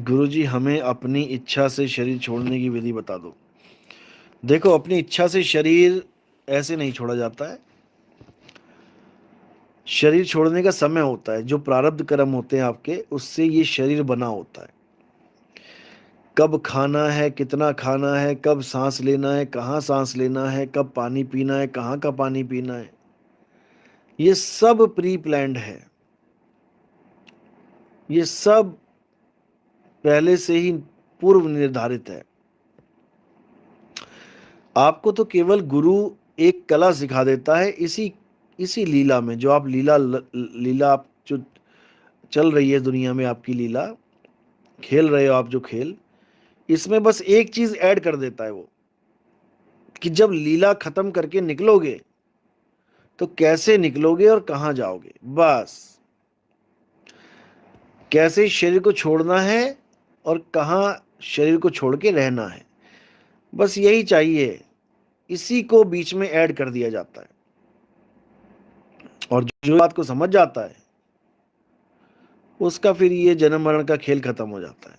गुरुजी हमें अपनी इच्छा से शरीर छोड़ने की विधि बता दो। देखो, अपनी इच्छा से शरीर ऐसे नहीं छोड़ा जाता है। शरीर छोड़ने का समय होता है, जो प्रारब्ध कर्म होते हैं आपके, उससे ये शरीर बना होता है। कब खाना है, कितना खाना है, कब सांस लेना है, कहाँ सांस लेना है, कब पानी पीना है, कहाँ का पानी पीना है, ये सब प्री प्लान्ड है। ये सब पहले से ही पूर्व निर्धारित है। आपको तो केवल गुरु एक कला सिखा देता है, इसी इसी लीला में, जो आप लीला आप जो चल रही है दुनिया में, आपकी लीला खेल रहे हो आप जो खेल, इसमें बस एक चीज ऐड कर देता है वो, कि जब लीला खत्म करके निकलोगे तो कैसे निकलोगे और कहां जाओगे। बस कैसे शरीर को छोड़ना है और कहां शरीर को छोड़ के रहना है, बस यही चाहिए। इसी को बीच में ऐड कर दिया जाता है, और जो बात को समझ जाता है उसका फिर ये जन्म मरण का खेल खत्म हो जाता है।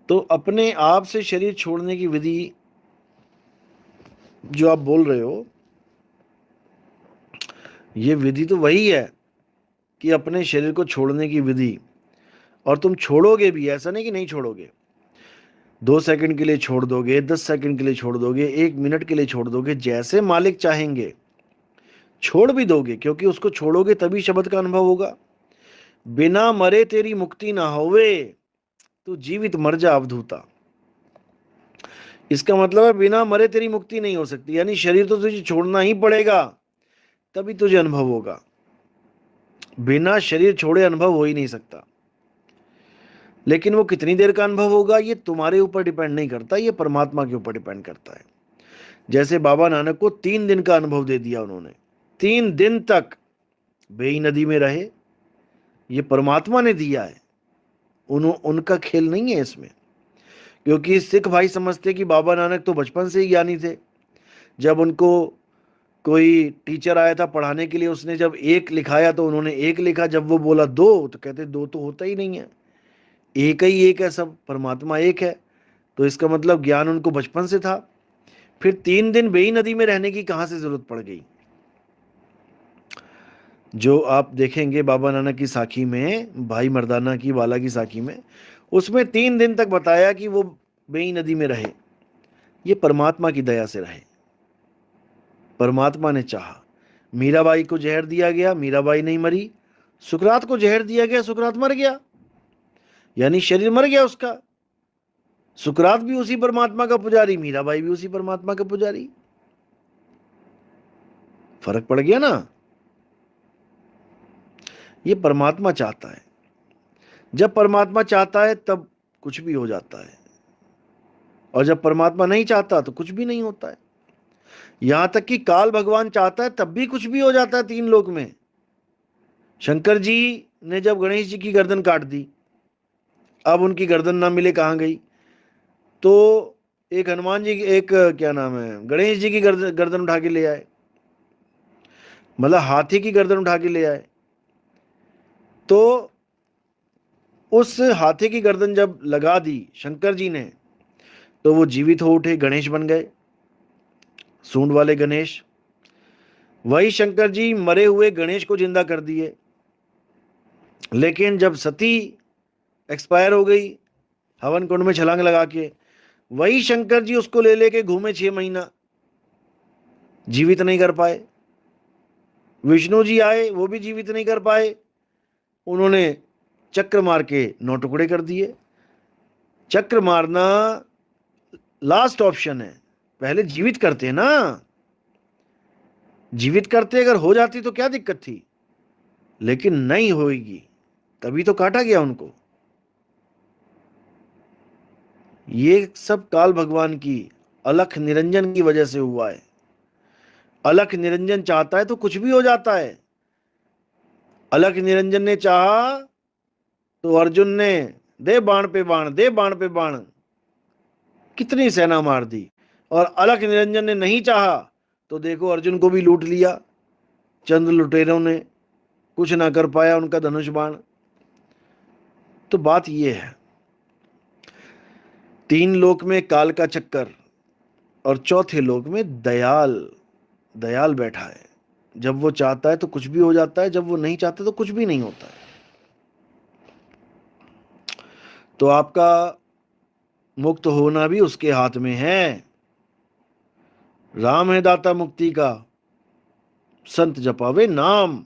तो अपने आप से शरीर छोड़ने की विधि जो आप बोल रहे हो, ये विधि तो वही है कि अपने शरीर को छोड़ने की विधि। और तुम छोड़ोगे भी, ऐसा नहीं कि नहीं छोड़ोगे। 2 सेकंड के लिए छोड़ दोगे, 10 सेकंड के लिए छोड़ दोगे, 1 मिनट के लिए छोड़ दोगे, जैसे मालिक चाहेंगे छोड़ भी दोगे, क्योंकि उसको छोड़ोगे तभी शब्द का अनुभव होगा। बिना मरे तेरी मुक्ति ना होवे, तू जीवित मर जा अवधूता। इसका मतलब है बिना मरे तेरी मुक्ति नहीं हो सकती, यानी शरीर तो तुझे छोड़ना ही पड़ेगा, तभी तुझे अनुभव होगा। बिना शरीर छोड़े अनुभव हो ही नहीं सकता। लेकिन वो कितनी देर का अनुभव होगा, ये तुम्हारे ऊपर डिपेंड नहीं करता, ये परमात्मा के ऊपर डिपेंड करता है। जैसे बाबा नानक को 3 दिन का अनुभव दे दिया उन्होंने, 3 दिन तक बेई नदी में रहे, ये परमात्मा ने दिया है। उनका खेल नहीं है इसमें, क्योंकि सिख भाई समझते कि बाबा नानक तो बचपन से ही ज्ञानी थे। जब उनको कोई टीचर आया था पढ़ाने के लिए, उसने जब 1 लिखाया तो उन्होंने 1 लिखा, जब वो बोला 2 तो कहते 2 तो होता ही नहीं है, एक ही एक है, सब परमात्मा एक है। तो इसका मतलब ज्ञान उनको बचपन से था। फिर 3 दिन बेई नदी में रहने की कहां से जरूरत पड़ गई। जो आप देखेंगे बाबा नानक की साखी में, भाई मर्दाना की वाला की साखी में, उसमें 3 दिन तक बताया कि वो बेई नदी में रहे। ये परमात्मा की दया से रहे, परमात्मा ने चाहा। मीराबाई को जहर दिया गया, मीराबाई नहीं मरी। सुकरात को जहर दिया गया, सुकरात मर गया, यानी शरीर मर गया उसका। सुकरात भी उसी परमात्मा का पुजारी, मीराबाई भी उसी परमात्मा का पुजारी। फर्क पड़ गया ना। ये परमात्मा चाहता है। जब परमात्मा चाहता है तब कुछ भी हो जाता है, और जब परमात्मा नहीं चाहता तो कुछ भी नहीं होता है। यहां तक कि काल भगवान चाहता है तब भी कुछ भी हो जाता है 3 लोक में। शंकर जी ने जब गणेश जी की गर्दन काट दी, अब उनकी गर्दन ना मिले कहां गई, तो एक हनुमान जी की, एक क्या नाम है, गणेश जी की गर्दन उठा के ले आए, मतलब हाथी की गर्दन उठा के ले आए। तो उस हाथी की गर्दन जब लगा दी शंकर जी ने, तो वो जीवित हो उठे, गणेश बन गए, सूंड वाले गणेश। वही शंकर जी मरे हुए गणेश को जिंदा कर दिए। लेकिन जब सती एक्सपायर हो गई हवन कुंड में छलांग लगा के, वही शंकर जी उसको ले लेके घूमे 6 महीना, जीवित नहीं कर पाए। विष्णु जी आए, वो भी जीवित नहीं कर पाए, उन्होंने चक्र मार के 9 टुकड़े कर दिए। चक्र मारना लास्ट ऑप्शन है, पहले जीवित करते हैं ना। जीवित करते अगर हो जाती तो क्या दिक्कत थी, लेकिन नहीं होगी, तभी तो काटा गया उनको। ये सब काल भगवान की अलख निरंजन की वजह से हुआ है। अलख निरंजन चाहता है तो कुछ भी हो जाता है। अलख निरंजन ने चाहा तो अर्जुन ने दे बाण पे बाण, दे बाण पे बाण, कितनी सेना मार दी। और अलख निरंजन ने नहीं चाहा तो देखो अर्जुन को भी लूट लिया चंद्र लुटेरों ने। कुछ ना कर पाया उनका धनुष बाण। तो बात ये है, 3 लोक में काल का चक्कर और चौथे लोक में दयाल दयाल बैठा है। जब वो चाहता है तो कुछ भी हो जाता है, जब वो नहीं चाहता तो कुछ भी नहीं होता है। तो आपका मुक्त होना भी उसके हाथ में है। राम है दाता मुक्ति का, संत जपावे नाम।